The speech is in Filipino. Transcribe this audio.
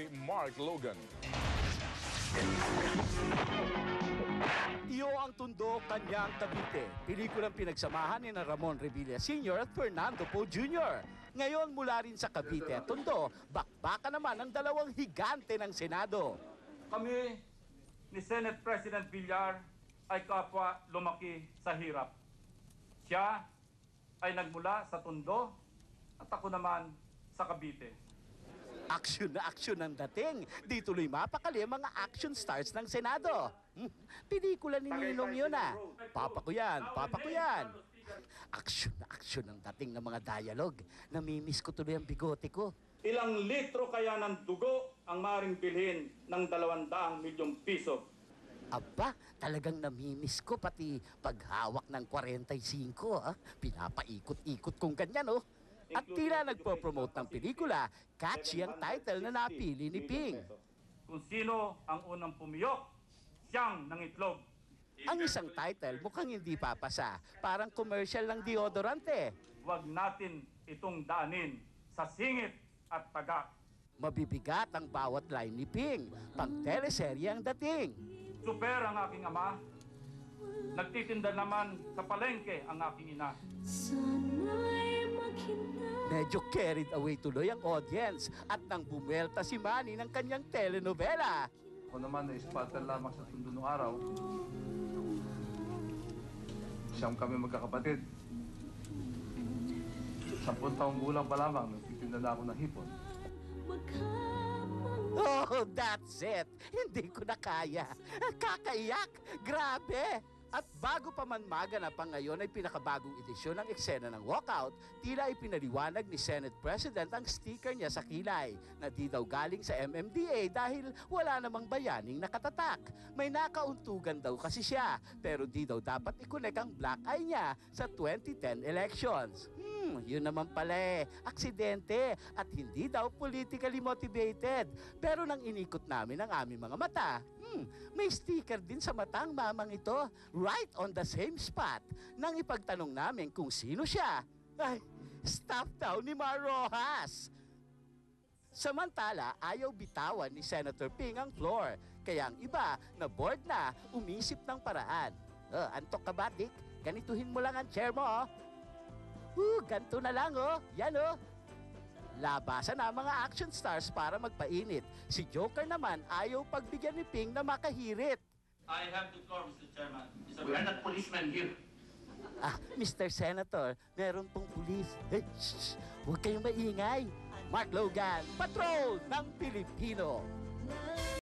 ni Mark Logan. Iyo ang Tundo, Kanyang Cavite. Pelikulang pinagsamahan ni Ramon Revilla Sr. at Fernando Poe Jr. Ngayon mula rin sa Cavite at Tondo, bakbaka naman ang dalawang higante ng Senado. Kami ni Senate President Villar ay kapwa lumaki sa hirap. Siya ay nagmula sa Tondo at ako naman sa Cavite. Aksyon na aksyon ang dating. Di tuloy mapakali ang mga action stars ng Senado. Pelikula ni Ninong yun ah. Papa ko yan, papa ko yan. Aksyon na aksyon ang dating ng mga dialogue. Namimiss ko tuloy ang bigote ko. Ilang litro kaya ng dugo ang maring bilhin ng 200 milyong piso? Aba, talagang namimiss ko pati paghawak ng 45 ah. Pinapaikot-ikot kong ganyan oh. At tila nagpo-promote ng pelikula, catchy ang title na napili ni Ping. Kung sino ang unang pumiyok, siyang nangitlog. Ang isang title mukhang hindi papasa, parang commercial ng deodorante. Huwag natin itong daanin sa singit at taga. Mabibigat ang bawat line ni Ping, pang teleserye ang dating. Super ang aking ama. Nagtitinda naman sa palengke ang aking ina. Medyo carried away tuloy ang audience at nang bumwelta si Manny ng kanyang telenovela. Ako naman na spotter lamang sa Tondo nung araw. Siyam kami magkakapatid. 10 taong gulang pa lamang, nagtitinda na ako ng hipon. Oh, that's it. Hindi ko na kaya. Kakaiyak. Grabe. At bago pa man maganap ang ngayon ay pinakabagong edisyon ng eksena ng walkout, tila ipinaliwanag ni Senate President ang sticker niya sa kilay na di daw galing sa MMDA dahil wala namang bayaning nakatatak. May nakauntugan daw kasi siya, pero di daw dapat i-connect ang black eye niya sa 2010 elections. Yun naman pala eh, aksidente at hindi daw politically motivated. Pero nang inikot namin ang aming mga mata, may sticker din sa matang mamang ito, right on the same spot. Nang ipagtanong namin kung sino siya, ay, staff daw ni Mar Rojas. Samantala, ayaw bitawan ni Senator Ping ang floor, kaya ang iba na bored na umisip ng paraan. Antok ka ba, Dick? Ganituhin mo lang ang chair mo, oh. Ganto na lang, oh. Yan, oh. Labasan na mga action stars para magpainit. Si Joker naman ayaw pagbigyan ni Ping na makahirit. I have the floor, Mr. Chairman. We are not policemen here. Mr. Senator, meron pong pulis. Huwag kayong maingay. Mark Logan, Patrol ng Pilipino.